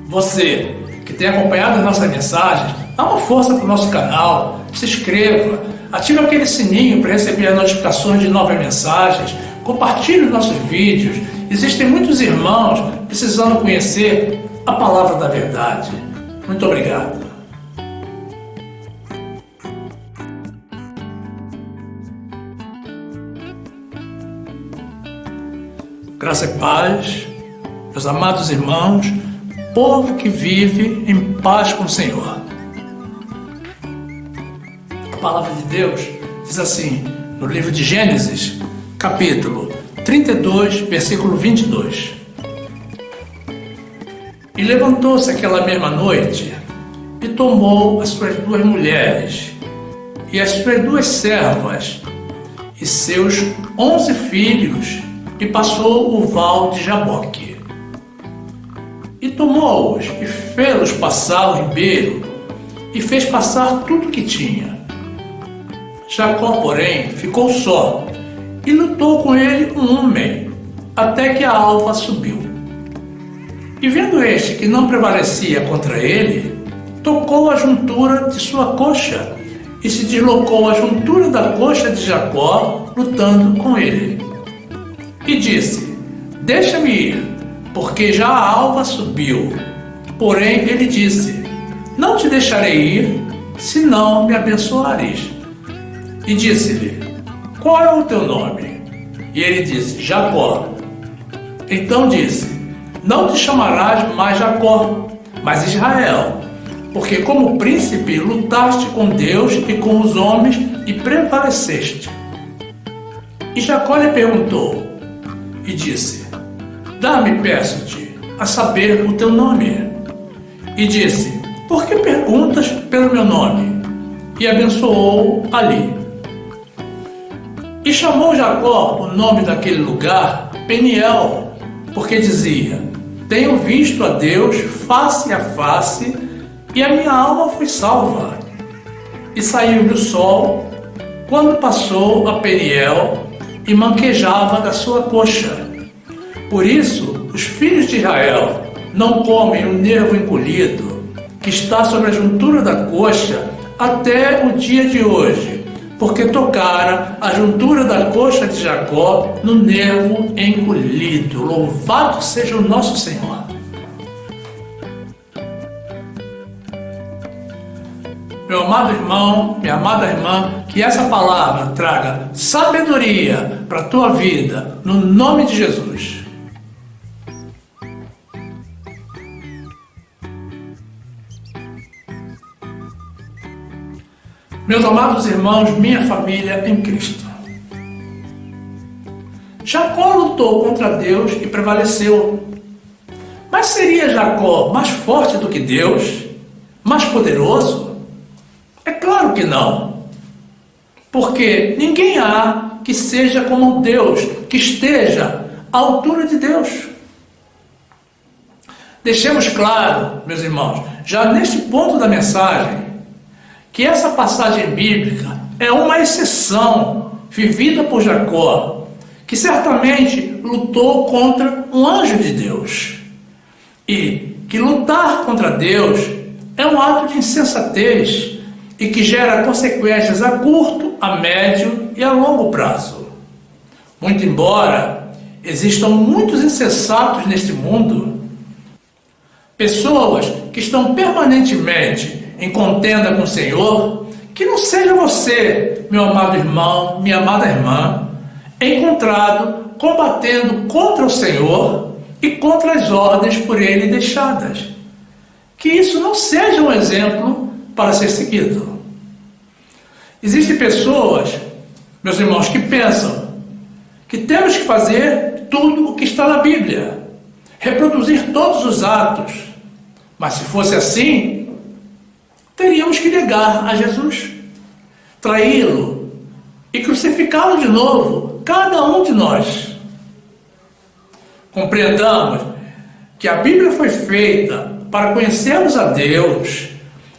Você que tem acompanhado as nossas mensagens, dá uma força para o nosso canal, se inscreva, ative aquele sininho para receber as notificações de novas mensagens, compartilhe os nossos vídeos. Existem muitos irmãos precisando conhecer a palavra da verdade. Muito obrigado. Graça e paz, meus amados irmãos, povo que vive em paz com o Senhor. A palavra de Deus diz assim, no livro de Gênesis, capítulo 32, versículo 22. E levantou-se aquela mesma noite e tomou as suas 2 mulheres e as suas 2 servas e seus 11 filhos e passou o val de Jaboque. E tomou-os e fê-los passar o ribeiro e fez passar tudo o que tinha. Jacó, porém, ficou só e lutou com ele um homem, até que a alva subiu. E vendo este que não prevalecia contra ele, tocou a juntura de sua coxa e se deslocou a juntura da coxa de Jacó, lutando com ele. E disse, deixa-me ir, porque já a alva subiu. Porém ele disse, não te deixarei ir, se não me abençoares. E disse-lhe, qual é o teu nome? E ele disse, Jacó. Então disse, não te chamarás mais Jacó, mas Israel, porque como príncipe lutaste com Deus e com os homens e prevaleceste. E Jacó lhe perguntou, e disse, dá-me, peço-te, a saber o teu nome. E disse, por que perguntas pelo meu nome? E abençoou ali. E chamou Jacó o nome daquele lugar Peniel, porque dizia, tenho visto a Deus face a face, e a minha alma foi salva. E saiu-lhe o sol, quando passou a Peniel, e manquejava da sua coxa. Por isso, os filhos de Israel não comem o nervo encolhido, que está sobre a juntura da coxa, até o dia de hoje, porque tocara a juntura da coxa de Jacó no nervo encolhido. Louvado seja o nosso Senhor. Meu amado irmão, minha amada irmã, que essa palavra traga sabedoria para a tua vida, no nome de Jesus. Meus amados irmãos, minha família em Cristo. Jacó lutou contra Deus e prevaleceu. Mas seria Jacó mais forte do que Deus? Mais poderoso? É claro que não. Porque ninguém há que seja como Deus, que esteja à altura de Deus. Deixemos claro, meus irmãos, já neste ponto da mensagem, que essa passagem bíblica é uma exceção vivida por Jacó, que certamente lutou contra um anjo de Deus. E que lutar contra Deus é um ato de insensatez e que gera consequências a curto, a médio e a longo prazo. Muito embora existam muitos insensatos neste mundo, pessoas que estão permanentemente em contenda com o Senhor, que não seja você, meu amado irmão, minha amada irmã, encontrado combatendo contra o Senhor e contra as ordens por Ele deixadas. Que isso não seja um exemplo para ser seguido. Existem pessoas, meus irmãos, que pensam que temos que fazer tudo o que está na Bíblia, reproduzir todos os atos. Mas se fosse assim, teríamos que negar a Jesus, traí-lo e crucificá-lo de novo, cada um de nós. Compreendamos que a Bíblia foi feita para conhecermos a Deus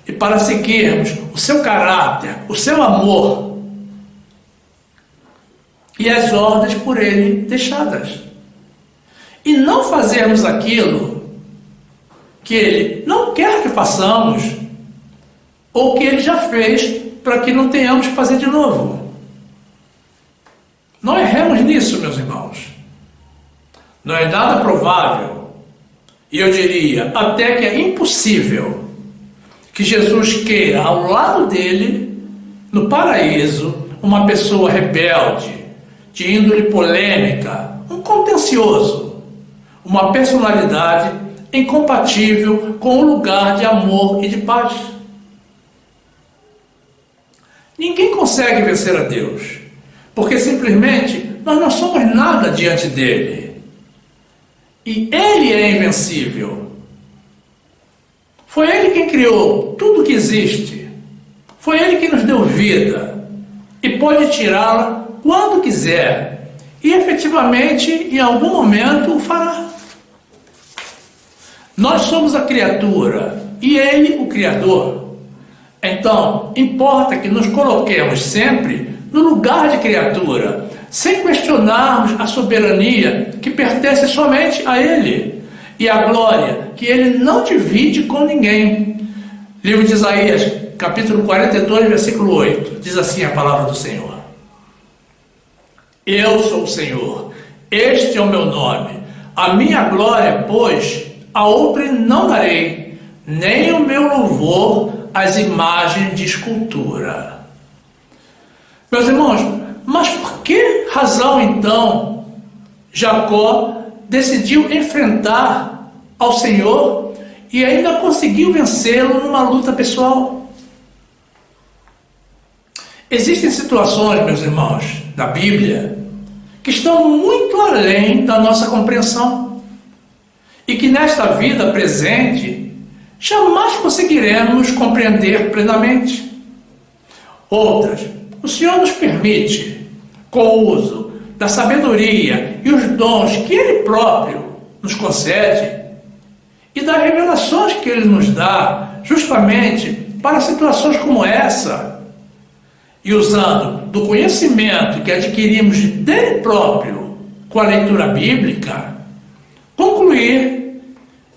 e para seguirmos o seu caráter, o seu amor e as ordens por Ele deixadas. E não fazermos aquilo que Ele não quer que façamos, ou que Ele já fez para que não tenhamos que fazer de novo. Não erremos nisso, meus irmãos. Não é nada provável, e eu diria até que é impossível, que Jesus queira ao lado dele, no paraíso, uma pessoa rebelde, de índole polêmica, um contencioso, uma personalidade incompatível com o lugar de amor e de paz. Ninguém consegue vencer a Deus, porque simplesmente nós não somos nada diante dele. E Ele é invencível. Foi Ele quem criou tudo que existe. Foi Ele que nos deu vida e pode tirá-la quando quiser. E efetivamente, em algum momento, o fará. Nós somos a criatura e Ele o Criador. Então, importa que nos coloquemos sempre no lugar de criatura, sem questionarmos a soberania que pertence somente a Ele e a glória que Ele não divide com ninguém. Livro de Isaías, capítulo 42, versículo 8, diz assim a palavra do Senhor: Eu sou o Senhor, este é o meu nome, a minha glória, pois, a outrem não darei, nem o meu louvor às imagens de escultura. Meus irmãos, mas por que razão então Jacó decidiu enfrentar ao Senhor e ainda conseguiu vencê-lo numa luta pessoal? Existem situações, meus irmãos, na Bíblia, que estão muito além da nossa compreensão e que nesta vida presente jamais conseguiremos compreender plenamente. Outras, o Senhor nos permite, com o uso da sabedoria e os dons que Ele próprio nos concede e das revelações que Ele nos dá justamente para situações como essa, e usando do conhecimento que adquirimos dele próprio com a leitura bíblica, concluir,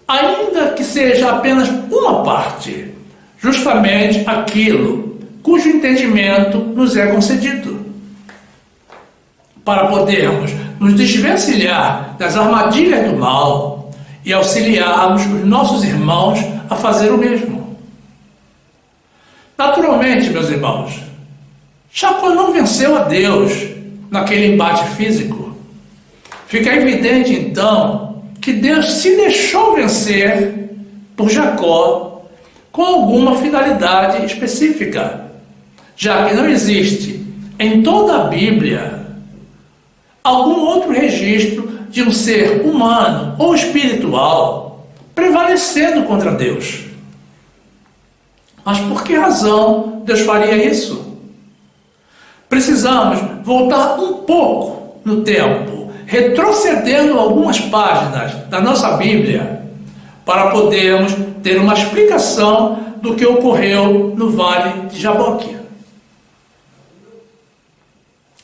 ainda que seja apenas uma parte, justamente aquilo cujo entendimento nos é concedido, para podermos nos desvencilhar das armadilhas do mal e auxiliarmos os nossos irmãos a fazer o mesmo. Naturalmente, meus irmãos, Jacó não venceu a Deus naquele embate físico. Fica evidente, então, que Deus se deixou vencer por Jacó com alguma finalidade específica, já que não existe em toda a Bíblia algum outro registro de um ser humano ou espiritual prevalecendo contra Deus. Mas por que razão Deus faria isso? Precisamos voltar um pouco no tempo, retrocedendo algumas páginas da nossa Bíblia, para podermos ter uma explicação do que ocorreu no Vale de Jaboque.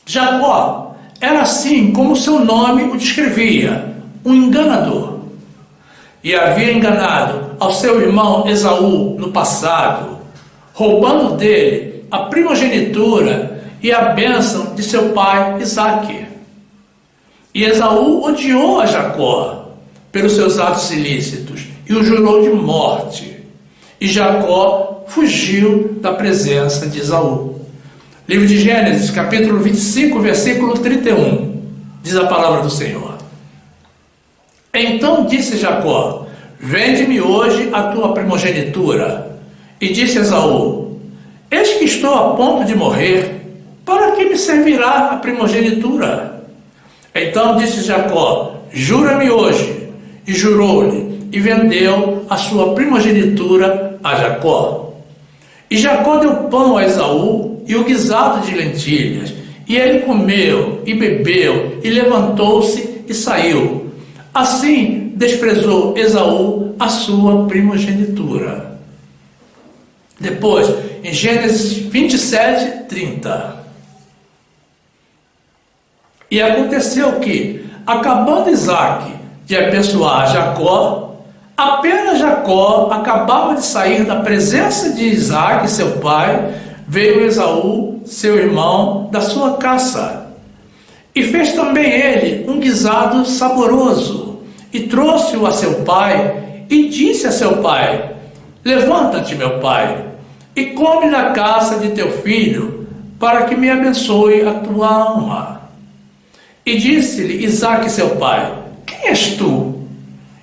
Jacó era assim como seu nome o descrevia, um enganador. E havia enganado ao seu irmão Esaú no passado, roubando dele a primogenitura e a bênção de seu pai Isaque. E Esaú odiou a Jacó pelos seus atos ilícitos e o jurou de morte. E Jacó fugiu da presença de Esaú. Livro de Gênesis, capítulo 25, versículo 31, diz a palavra do Senhor: Então disse Jacó: Vende-me hoje a tua primogenitura. E disse Esaú: Eis que estou a ponto de morrer, para que me servirá a primogenitura? Então disse Jacó: Jura-me hoje. E jurou-lhe, e vendeu a sua primogenitura a Jacó. E Jacó deu pão a Esaú e o guisado de lentilhas, e ele comeu e bebeu, e levantou-se e saiu. Assim desprezou Esaú a sua primogenitura. Depois, em Gênesis 27, 30. E aconteceu que, acabando Isaque de abençoar Jacó, Apenas Jacó acabava de sair da presença de Isaque, seu pai, veio Esaú, seu irmão, da sua caça. E fez também ele um guisado saboroso, e trouxe-o a seu pai, e disse a seu pai: levanta-te, meu pai, e come da caça de teu filho, para que me abençoe a tua honra. E disse-lhe Isaque, seu pai: quem és tu?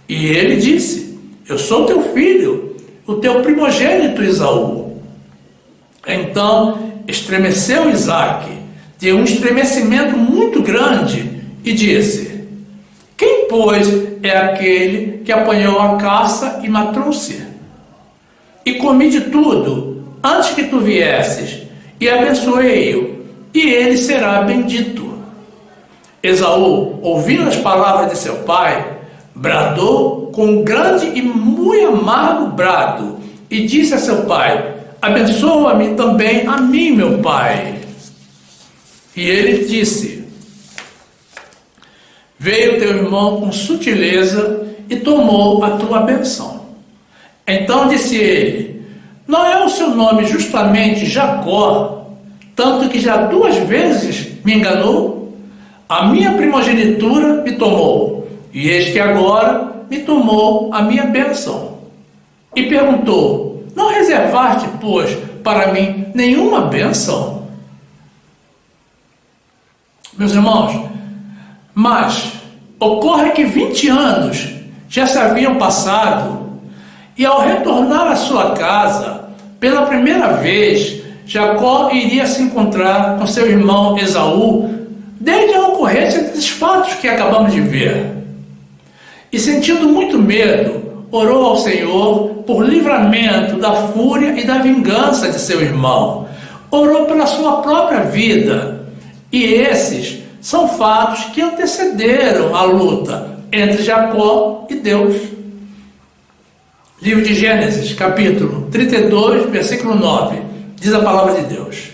E ele disse: eu sou teu filho, o teu primogênito Esaú. Então estremeceu Isaque, de um estremecimento muito grande, e disse: quem, pois, é aquele que apanhou a caça e me trouxe? E comi de tudo, antes que tu viesses, e abençoei-o, e ele será bendito. Esaú, ouvindo as palavras de seu pai, bradou com um grande e muito amargo brado, e disse a seu pai: abençoa-me também a mim, meu pai. E ele disse: veio teu irmão com sutileza e tomou a tua bênção. Então disse ele: não é o seu nome justamente Jacó, tanto que já 2 vezes me enganou? A minha primogenitura me tomou, e eis que agora me tomou a minha bênção. E perguntou: não reservaste, pois, para mim nenhuma bênção? Meus irmãos, mas ocorre que 20 anos já se haviam passado, e ao retornar à sua casa, pela primeira vez, Jacó iria se encontrar com seu irmão Esaú, desde a ocorrência desses fatos que acabamos de ver. E sentindo muito medo, orou ao Senhor por livramento da fúria e da vingança de seu irmão. Orou pela sua própria vida. E esses são fatos que antecederam a luta entre Jacó e Deus. Livro de Gênesis, capítulo 32, versículo 9, diz a palavra de Deus: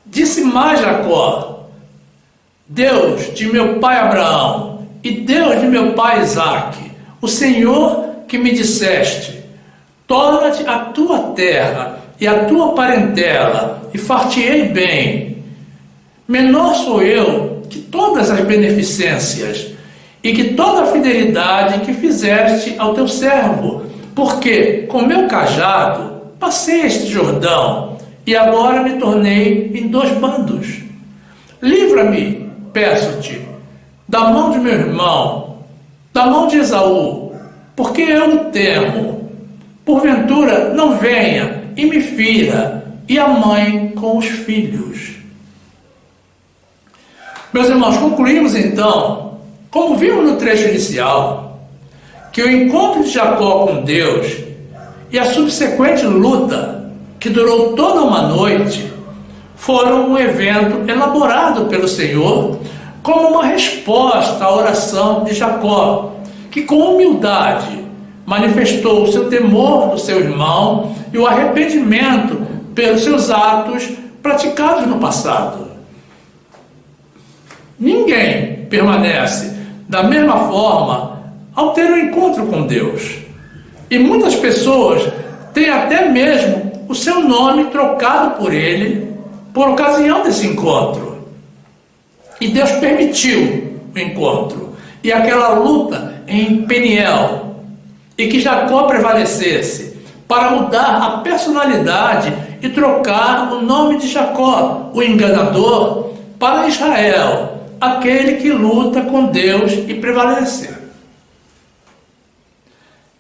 disse mais Jacó: Deus de meu pai Abraão e Deus de meu pai Isaque, o Senhor que me disseste: torna-te a tua terra e a tua parentela, e far-te-ei bem. Menor sou eu que todas as beneficências e que toda a fidelidade que fizeste ao teu servo, porque com meu cajado passei este Jordão, e agora me tornei em 2 bandos. Livra-me, peço-te, da mão de meu irmão, da mão de Esaú, porque eu o temo. Porventura não venha e me fira, e a mãe com os filhos. Meus irmãos, concluímos então, como vimos no trecho inicial, que o encontro de Jacó com Deus e a subsequente luta, que durou toda uma noite, foram um evento elaborado pelo Senhor como uma resposta à oração de Jacó, que com humildade manifestou o seu temor do seu irmão e o arrependimento pelos seus atos praticados no passado. Ninguém permanece da mesma forma ao ter um encontro com Deus. E muitas pessoas têm até mesmo o seu nome trocado por ele por ocasião desse encontro. E Deus permitiu o encontro e aquela luta em Peniel, e que Jacó prevalecesse para mudar a personalidade e trocar o nome de Jacó, o enganador, para Israel, aquele que luta com Deus e prevalece.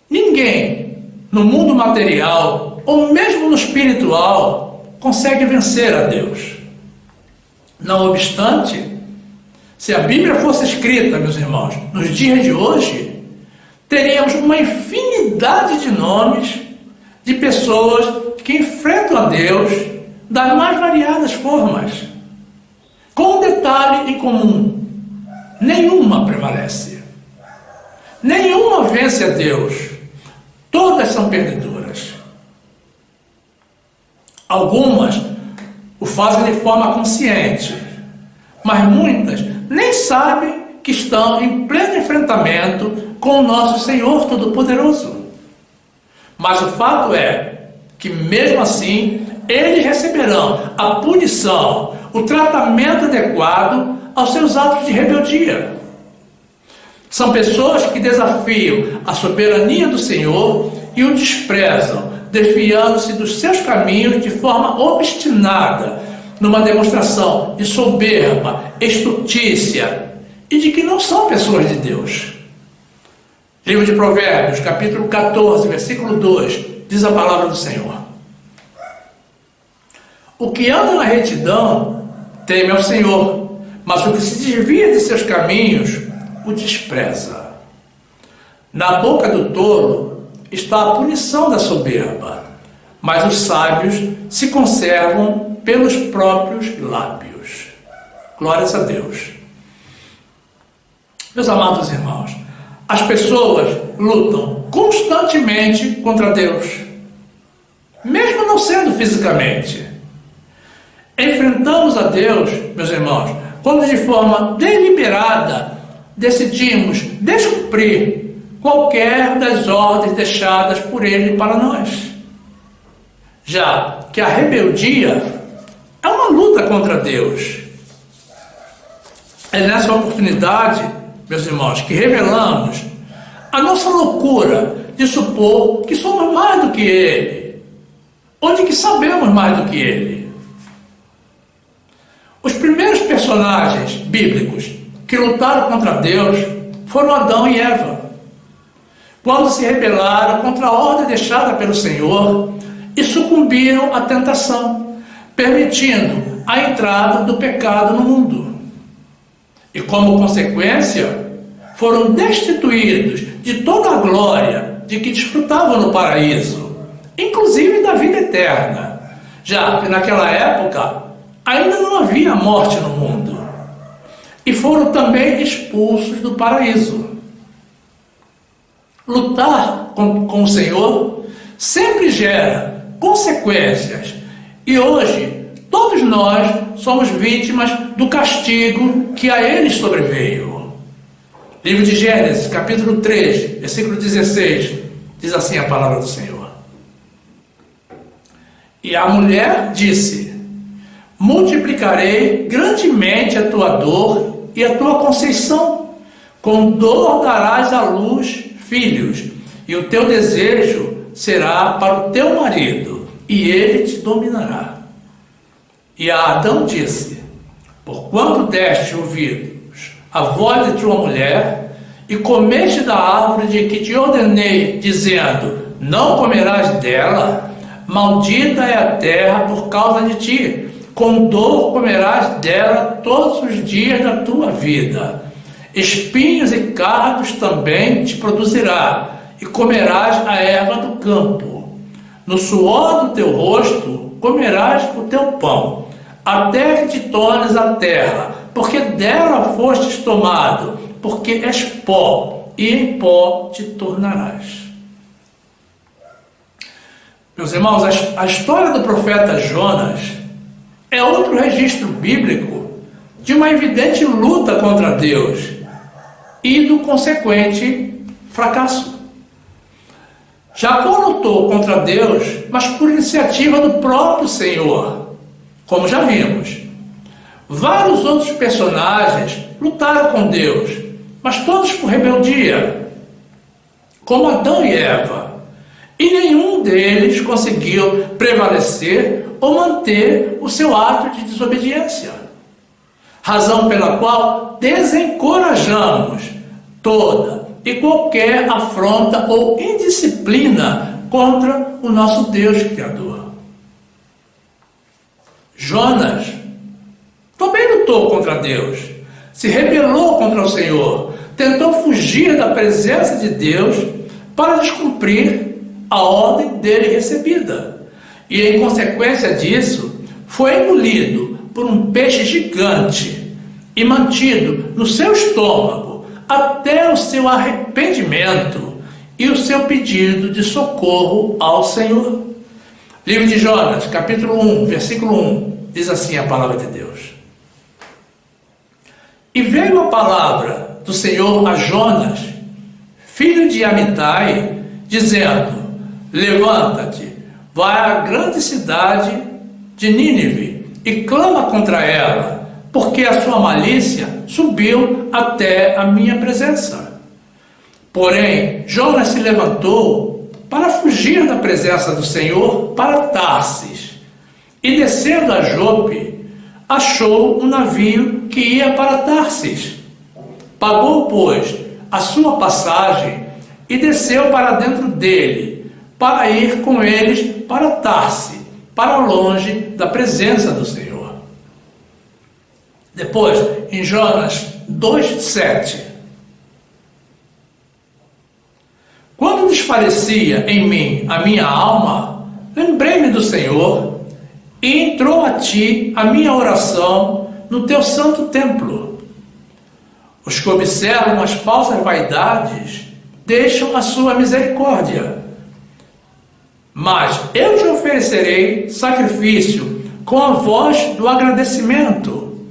Ninguém no mundo material ou mesmo no espiritual consegue vencer a Deus. Não obstante, se a Bíblia fosse escrita, meus irmãos, nos dias de hoje, teríamos uma infinidade de nomes de pessoas que enfrentam a Deus das mais variadas formas, com um detalhe em comum: nenhuma prevalece, nenhuma vence a Deus, todas são perdedoras. Algumas o fazem de forma consciente, mas muitas nem sabem que estão em pleno enfrentamento com o nosso Senhor Todo-Poderoso. Mas o fato é que, mesmo assim, eles receberão a punição, o tratamento adequado aos seus atos de rebeldia. São pessoas que desafiam a soberania do Senhor e o desprezam, desviando-se dos seus caminhos de forma obstinada, numa demonstração de soberba, estultícia e de que não são pessoas de Deus. Livro de Provérbios, capítulo 14, versículo 2, diz a palavra do Senhor: o que anda na retidão teme ao Senhor, mas o que se desvia de seus caminhos o despreza. Na boca do tolo está a punição da soberba, mas os sábios se conservam pelos próprios lábios. Glórias a Deus. Meus amados irmãos, as pessoas lutam constantemente contra Deus, mesmo não sendo fisicamente. Enfrentamos a Deus, meus irmãos, quando de forma deliberada decidimos descumprir qualquer das ordens deixadas por Ele para nós. Já que a rebeldia é uma luta contra Deus. É nessa oportunidade, meus irmãos, que revelamos a nossa loucura de supor que somos mais do que Ele, ou de que sabemos mais do que Ele. Os primeiros personagens bíblicos que lutaram contra Deus foram Adão e Eva, quando se rebelaram contra a ordem deixada pelo Senhor e sucumbiram à tentação, permitindo a entrada do pecado no mundo. E como consequência, foram destituídos de toda a glória de que desfrutavam no paraíso, inclusive da vida eterna, já que naquela época ainda não havia morte no mundo. E foram também expulsos do paraíso. Lutar com o Senhor sempre gera consequências. E hoje, todos nós somos vítimas do castigo que a eles sobreveio. Livro de Gênesis, capítulo 3, versículo 16, diz assim a palavra do Senhor: e a mulher disse: multiplicarei grandemente a tua dor e a tua conceição. Com dor darás à luz filhos, e o teu desejo será para o teu marido, e ele te dominará. E a Adão disse: porquanto deste ouvidos a voz de tua mulher, e comeste da árvore de que te ordenei, dizendo: não comerás dela, maldita é a terra por causa de ti. Com dor comerás dela todos os dias da tua vida. Espinhos e cardos também te produzirá, e comerás a erva do campo. No suor do teu rosto comerás o teu pão, até que te tornes a terra, porque dela fostes tomado, porque és pó, e em pó te tornarás. Meus irmãos, a história do profeta Jonas é outro registro bíblico de uma evidente luta contra Deus e do consequente fracasso. Jacó lutou contra Deus, mas por iniciativa do próprio Senhor, como já vimos. Vários outros personagens lutaram com Deus, mas todos por rebeldia, como Adão e Eva. E nenhum deles conseguiu prevalecer ou manter o seu ato de desobediência. Razão pela qual desencorajamos toda e qualquer afronta ou indisciplina contra o nosso Deus Criador. Jonas também lutou contra Deus, se rebelou contra o Senhor, tentou fugir da presença de Deus para descumprir a ordem dele recebida. E em consequência disso, foi engolido por um peixe gigante e mantido no seu estômago até o seu arrependimento e o seu pedido de socorro ao Senhor. Livro de Jonas, capítulo 1, versículo 1, diz assim a palavra de Deus: e veio a palavra do Senhor a Jonas, filho de Amitai, dizendo: levanta-te, vai à grande cidade de Nínive e clama contra ela, porque a sua malícia subiu até a minha presença. Porém, Jonas se levantou para fugir da presença do Senhor para Tarsis, e descendo a Jope, achou um navio que ia para Tarsis. Pagou, pois, a sua passagem e desceu para dentro dele, para ir com eles para Tarsis, para longe da presença do Senhor. Depois, em Jonas 2:7, quando desfalecia em mim a minha alma, lembrei-me do Senhor, e entrou a ti a minha oração no teu santo templo. Os que observam as falsas vaidades deixam a sua misericórdia. Mas eu te oferecerei sacrifício com a voz do agradecimento.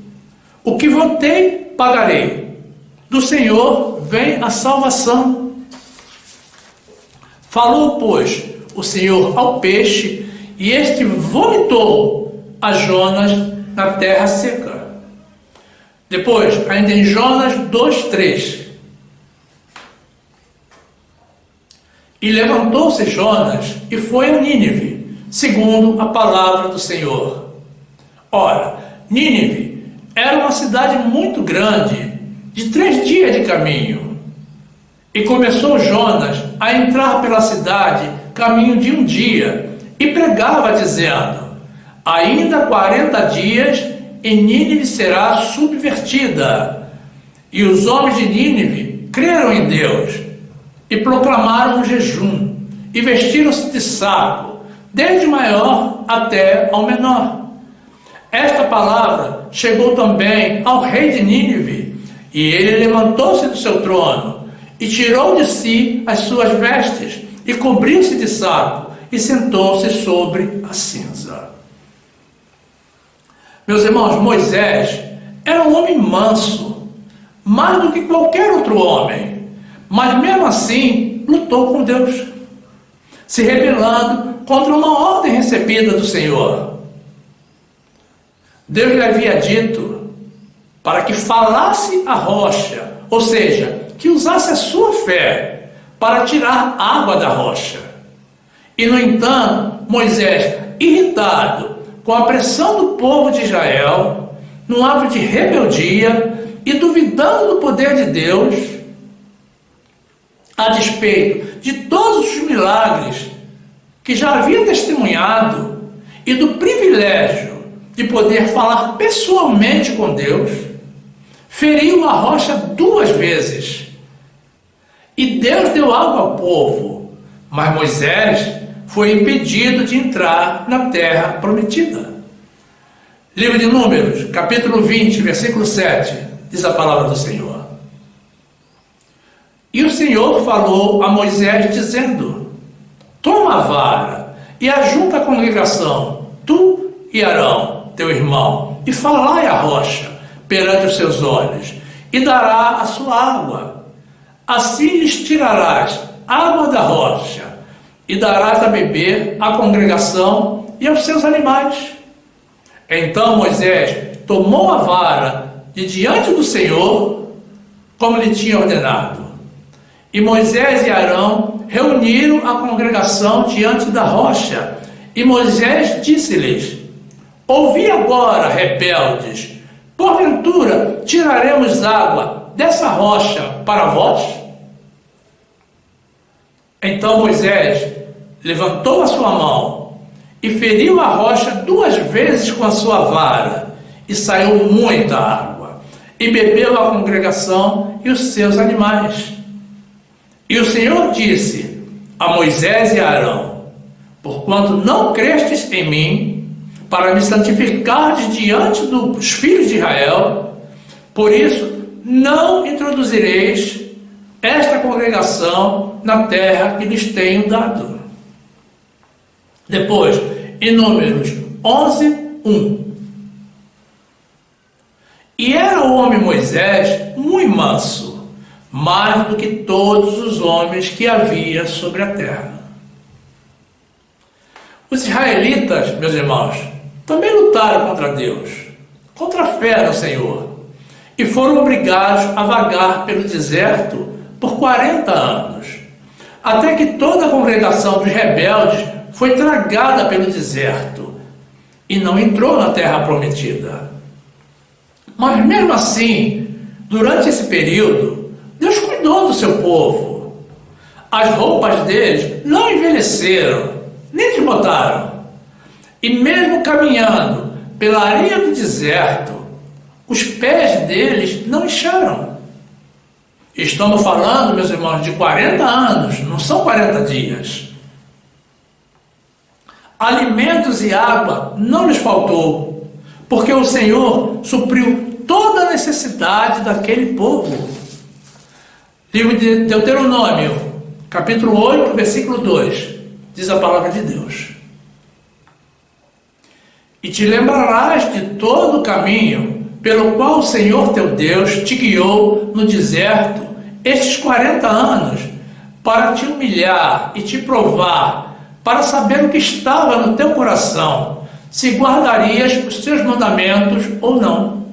O que votei, pagarei. Do Senhor vem a salvação. Falou, pois, o Senhor ao peixe, e este vomitou a Jonas na terra seca. Depois, ainda em Jonas 2:3. E levantou-se Jonas e foi a Nínive, segundo a palavra do Senhor. Ora, Nínive era uma cidade muito grande, de 3 dias de caminho. E começou Jonas a entrar pela cidade, caminho de 1 dia, e pregava, dizendo: ainda 40 dias e Nínive será subvertida. E os homens de Nínive creram em Deus, e proclamaram um jejum, e vestiram-se de saco, desde o maior até ao menor. Esta palavra chegou também ao rei de Nínive, e ele levantou-se do seu trono, e tirou de si as suas vestes, e cobriu-se de saco, e sentou-se sobre a cinza. Meus irmãos, Moisés era um homem manso, mais do que qualquer outro homem, mas mesmo assim lutou com Deus, se rebelando contra uma ordem recebida do Senhor. Deus lhe havia dito para que falasse a rocha, ou seja, que usasse a sua fé para tirar água da rocha. E, no entanto, Moisés, irritado com a pressão do povo de Israel, num ato de rebeldia e duvidando do poder de Deus, a despeito de todos os milagres que já havia testemunhado e do privilégio de poder falar pessoalmente com Deus, feriu a rocha 2 vezes. E Deus deu água ao povo, mas Moisés foi impedido de entrar na terra prometida. Livro de Números, capítulo 20, versículo 7, diz a palavra do Senhor. E o Senhor falou a Moisés, dizendo: toma a vara e ajunta a congregação, tu e Arão, teu irmão, e falai a rocha perante os seus olhos, e dará a sua água. Assim lhes tirarás água da rocha, e darás a beber à congregação e aos seus animais. Então Moisés tomou a vara de diante do Senhor, como lhe tinha ordenado. E Moisés e Arão reuniram a congregação diante da rocha, e Moisés disse-lhes: ouvi agora, rebeldes, porventura tiraremos água dessa rocha para vós? Então Moisés levantou a sua mão e feriu a rocha 2 vezes com a sua vara, e saiu muita água, e bebeu a congregação e os seus animais. E o Senhor disse a Moisés e a Arão: porquanto não crestes em mim, para me santificardes diante dos filhos de Israel, por isso não introduzireis esta congregação na terra que lhes tenho dado. Depois, em Números 11:1. E era o homem Moisés muito manso, mais do que todos os homens que havia sobre a terra. Os israelitas, meus irmãos, também lutaram contra Deus, contra a fé no Senhor, e foram obrigados a vagar pelo deserto por 40 anos, até que toda a congregação dos rebeldes foi tragada pelo deserto e não entrou na terra prometida. Mas mesmo assim, durante esse período, Deus cuidou do seu povo. As roupas deles não envelheceram, nem desbotaram. E mesmo caminhando pela areia do deserto, os pés deles não incharam. Estamos falando, meus irmãos, de 40 anos, não são 40 dias. Alimentos e água não lhes faltou, porque o Senhor supriu toda a necessidade daquele povo. Livro de Deuteronômio, capítulo 8, versículo 2, diz a palavra de Deus. E te lembrarás de todo o caminho pelo qual o Senhor teu Deus te guiou no deserto estes 40 anos, para te humilhar e te provar, para saber o que estava no teu coração, se guardarias os seus mandamentos ou não.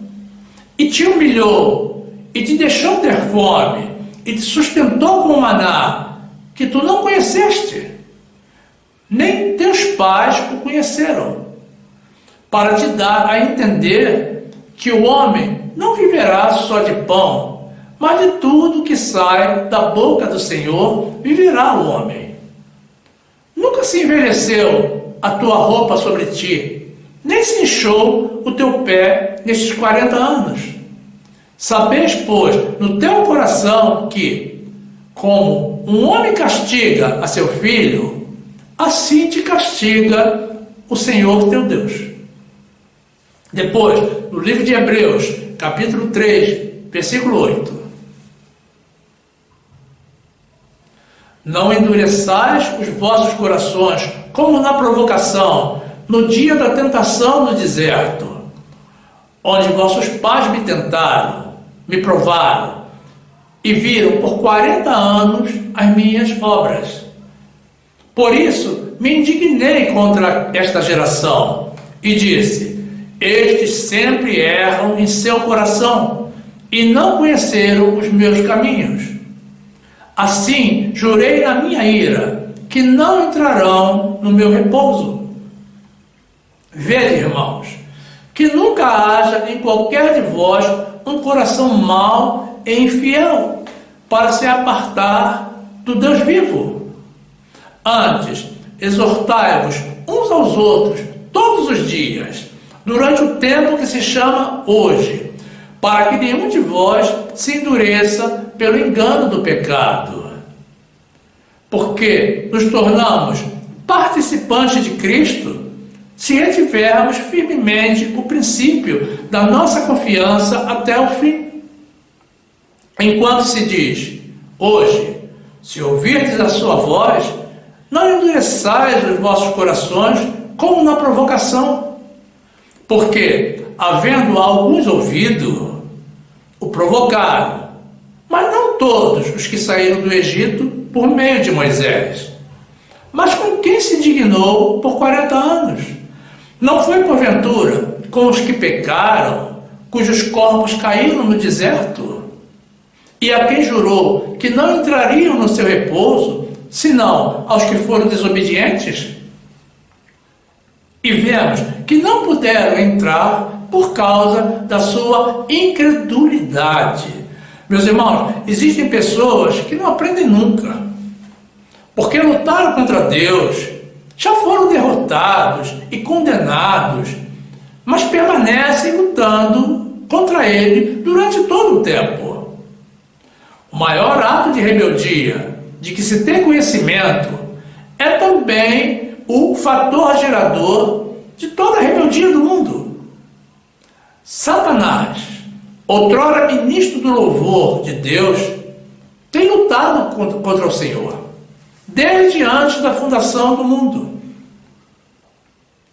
E te humilhou, e te deixou ter fome, e te sustentou com maná, que tu não conheceste, nem teus pais o conheceram, para te dar a entender que o homem não viverá só de pão, mas de tudo que sai da boca do Senhor viverá o homem. Nunca se envelheceu a tua roupa sobre ti, nem se inchou o teu pé nestes 40 anos. Sabeis, pois, no teu coração que, como um homem castiga a seu filho, assim te castiga o Senhor teu Deus. Depois, no livro de Hebreus, capítulo 3, versículo 8. Não endureçais os vossos corações, como na provocação, no dia da tentação no deserto, onde vossos pais me tentaram, me provaram, e viram por 40 anos as minhas obras. Por isso, me indignei contra esta geração, e disse: estes sempre erram em seu coração, e não conheceram os meus caminhos. Assim, jurei na minha ira, que não entrarão no meu repouso. Vede, irmãos, que nunca haja em qualquer de vós um coração mau e infiel, para se apartar do Deus vivo. Antes, exortai-vos uns aos outros todos os dias, durante o tempo que se chama hoje, para que nenhum de vós se endureça pelo engano do pecado. Porque nos tornamos participantes de Cristo se retivermos firmemente o princípio da nossa confiança até o fim. Enquanto se diz, hoje, se ouvirdes a sua voz, não endureçais os vossos corações como na provocação. Porque, havendo alguns ouvido, o provocaram, mas não todos os que saíram do Egito por meio de Moisés, mas com quem se indignou por 40 anos. Não foi porventura com os que pecaram, cujos corpos caíram no deserto, e a quem jurou que não entrariam no seu repouso, senão aos que foram desobedientes? E vemos que não puderam entrar por causa da sua incredulidade. Meus irmãos, existem pessoas que não aprendem nunca, porque lutaram contra Deus, já foram derrotados e condenados, mas permanecem lutando contra Ele durante todo o tempo. O maior ato de rebeldia de que se tem conhecimento é também o fator gerador de toda a rebeldia do mundo. Satanás, outrora ministro do louvor de Deus, tem lutado contra o Senhor, desde antes da fundação do mundo.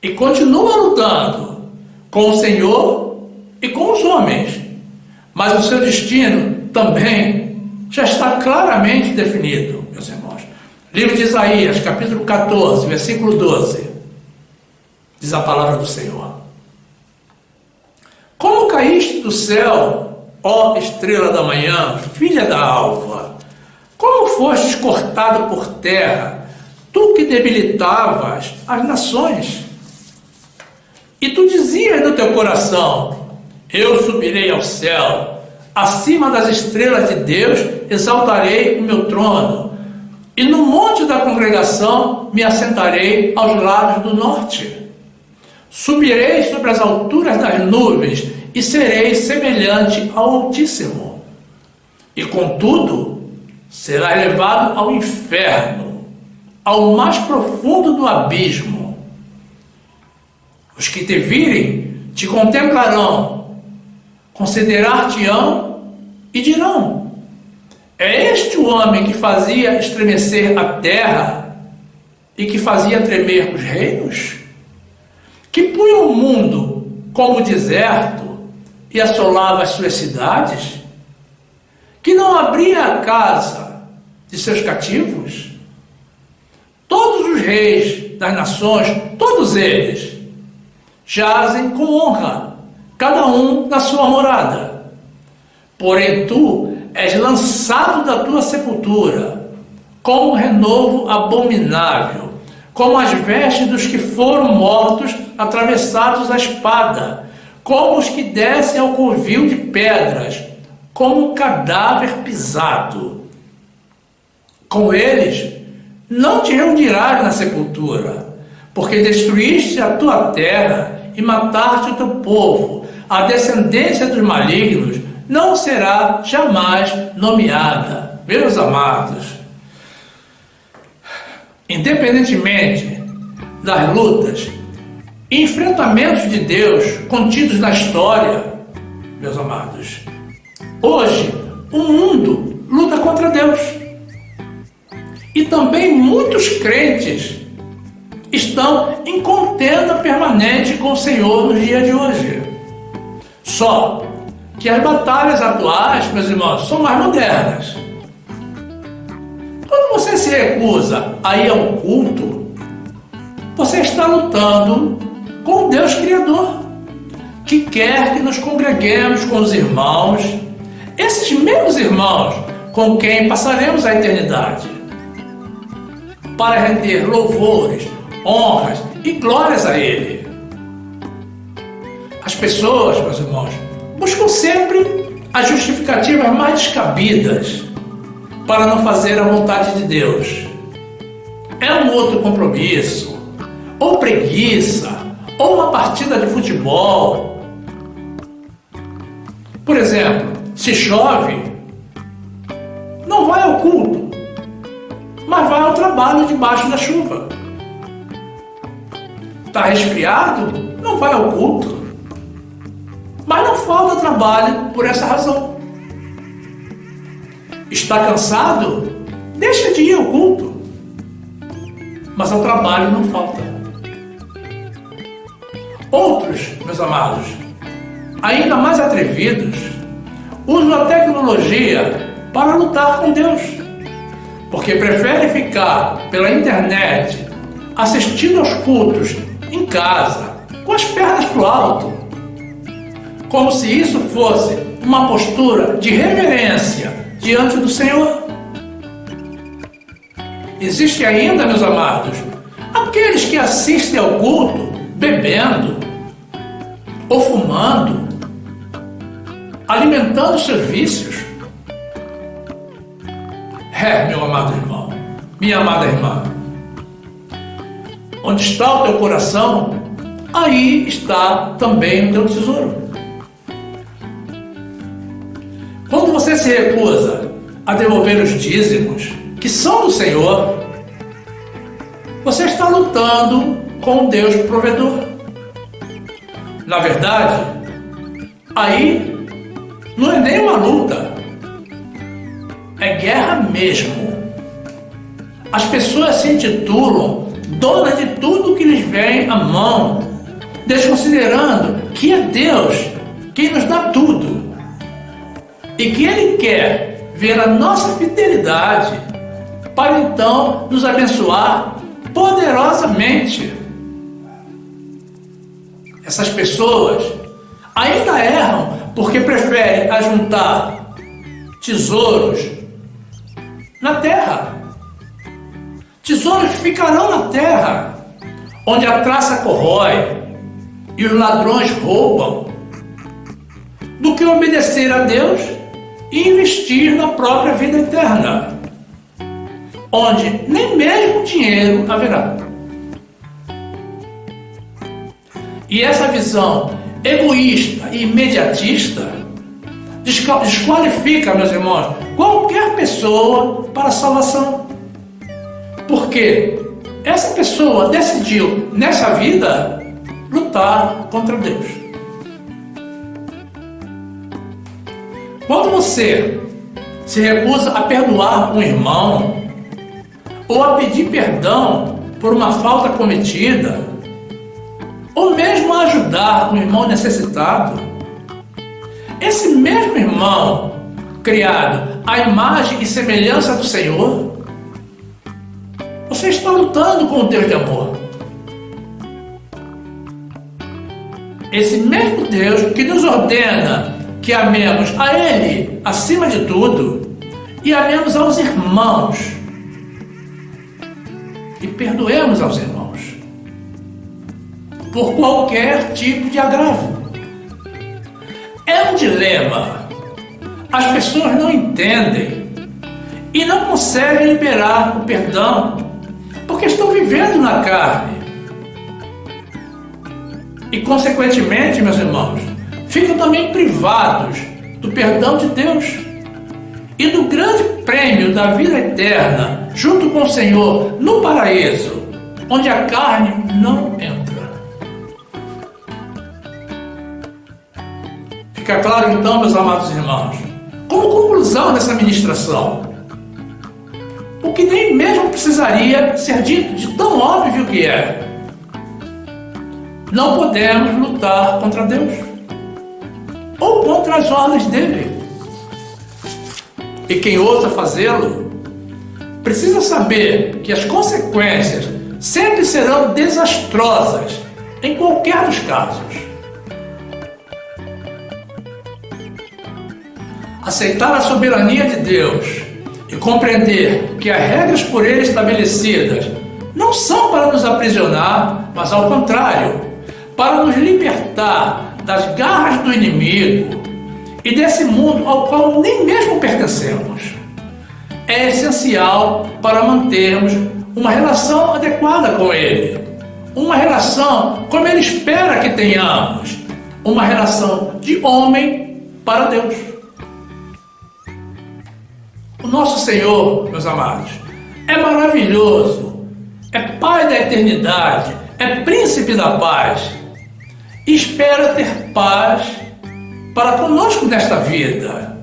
E continua lutando com o Senhor e com os homens. Mas o seu destino também já está claramente definido, meus irmãos. Livro de Isaías, capítulo 14, versículo 12, diz a palavra do Senhor. Como caíste do céu, ó estrela da manhã, filha da alva? Como fostes cortado por terra, tu que debilitavas as nações? E tu dizias no teu coração: eu subirei ao céu, acima das estrelas de Deus exaltarei o meu trono, e no monte da congregação me assentarei aos lados do norte. Subirei sobre as alturas das nuvens e serei semelhante ao Altíssimo. E contudo, serás levado ao inferno, ao mais profundo do abismo. Os que te virem te contemplarão, considerar-te-ão e dirão: é este o homem que fazia estremecer a terra e que fazia tremer os reinos? Que punha o mundo como deserto e assolava as suas cidades? Que não abria a casa de seus cativos? Todos os reis das nações, todos eles, jazem com honra, cada um na sua morada. Porém tu és lançado da tua sepultura, como um renovo abominável, como as vestes dos que foram mortos, atravessados a espada, como os que descem ao covil de pedras, como um cadáver pisado. Com eles não te reunirás na sepultura, porque destruíste a tua terra e mataste o teu povo. A descendência dos malignos não será jamais nomeada. Meus amados, independentemente das lutas e enfrentamentos de Deus contidos na história, meus amados, hoje o mundo luta contra Deus. E também muitos crentes estão em contenda permanente com o Senhor nos dias de hoje. Só que as batalhas atuais, meus irmãos, são mais modernas. Quando você se recusa a ir ao culto, você está lutando com o Deus Criador, que quer que nos congreguemos com os irmãos, esses mesmos irmãos com quem passaremos a eternidade, para render louvores, honras e glórias a Ele. As pessoas, meus irmãos, buscam sempre as justificativas mais descabidas para não fazer a vontade de Deus. É um outro compromisso, ou preguiça, ou uma partida de futebol. Por exemplo, se chove, não vai ao culto, mas vai ao trabalho debaixo da chuva. Está resfriado, não vai ao culto, mas não falta trabalho por essa razão. Está cansado, deixa de ir ao culto, mas ao trabalho não falta. Outros, meus amados, ainda mais atrevidos, usam a tecnologia para lutar com Deus, porque preferem ficar pela internet assistindo aos cultos em casa, com as pernas para o alto, como se isso fosse uma postura de reverência diante do Senhor. Existe ainda, meus amados, aqueles que assistem ao culto bebendo ou fumando, alimentando seus vícios. Meu amado irmão, minha amada irmã, onde está o teu coração, aí está também o teu tesouro. Quando você se recusa a devolver os dízimos, que são do Senhor, você está lutando com o Deus provedor. Na verdade, aí não é nem uma luta, é guerra mesmo. As pessoas se intitulam donas de tudo que lhes vem à mão, desconsiderando que é Deus quem nos dá tudo e que Ele quer ver a nossa fidelidade para então nos abençoar poderosamente. Essas pessoas ainda erram porque preferem ajuntar tesouros na terra. Tesouros que ficarão na terra, onde a traça corrói e os ladrões roubam, do que obedecer a Deus e investir na própria vida eterna, onde nem mesmo dinheiro haverá. E essa visão egoísta e imediatista desqualifica, meus irmãos, qualquer pessoa para a salvação. Porque essa pessoa decidiu, nessa vida, lutar contra Deus. Quando você se recusa a perdoar um irmão, ou a pedir perdão por uma falta cometida, ou mesmo a ajudar um irmão necessitado, esse mesmo irmão, criado à imagem e semelhança do Senhor, você está lutando com o Deus de amor. Esse mesmo Deus que nos ordena que amemos a Ele acima de tudo e amemos aos irmãos e perdoemos aos irmãos por qualquer tipo de agravo. É um dilema. As pessoas não entendem e não conseguem liberar o perdão porque estão vivendo na carne. E, consequentemente, meus irmãos, ficam também privados do perdão de Deus e do grande prêmio da vida eterna, junto com o Senhor, no paraíso, onde a carne não entra. Fica claro, então, meus amados irmãos, como conclusão dessa ministração, o que nem mesmo precisaria ser dito de tão óbvio que é: não podemos lutar contra Deus ou contra as ordens dele. E quem ousa fazê-lo precisa saber que as consequências sempre serão desastrosas em qualquer dos casos. Aceitar a soberania de Deus e compreender que as regras por ele estabelecidas não são para nos aprisionar, mas ao contrário, para nos libertar das garras do inimigo e desse mundo ao qual nem mesmo pertencemos, é essencial para mantermos uma relação adequada com Ele, uma relação como Ele espera que tenhamos, uma relação de homem para Deus. O nosso Senhor, meus amados, é maravilhoso, é Pai da eternidade, é Príncipe da paz, e espera ter paz para conosco nesta vida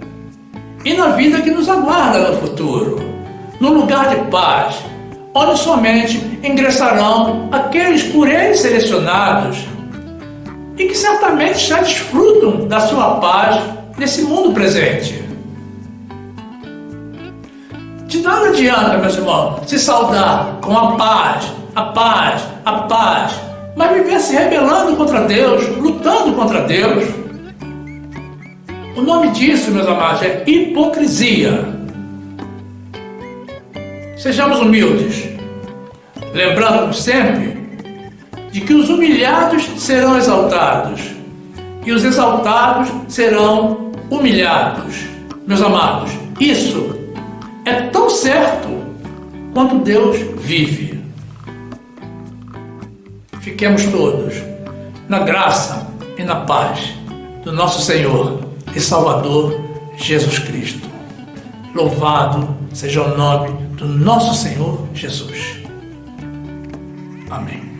e na vida que nos aguarda no futuro, no lugar de paz, onde somente ingressarão aqueles por Ele selecionados e que certamente já desfrutam da sua paz nesse mundo presente. De nada adianta, meus irmãos, se saudar com a paz, a paz, a paz, mas viver se rebelando contra Deus, lutando contra Deus. O nome disso, meus amados, é hipocrisia. Sejamos humildes, lembrando sempre de que os humilhados serão exaltados e os exaltados serão humilhados. Meus amados, isso é tão certo quanto Deus vive. Fiquemos todos na graça e na paz do nosso Senhor e Salvador Jesus Cristo. Louvado seja o nome do nosso Senhor Jesus. Amém.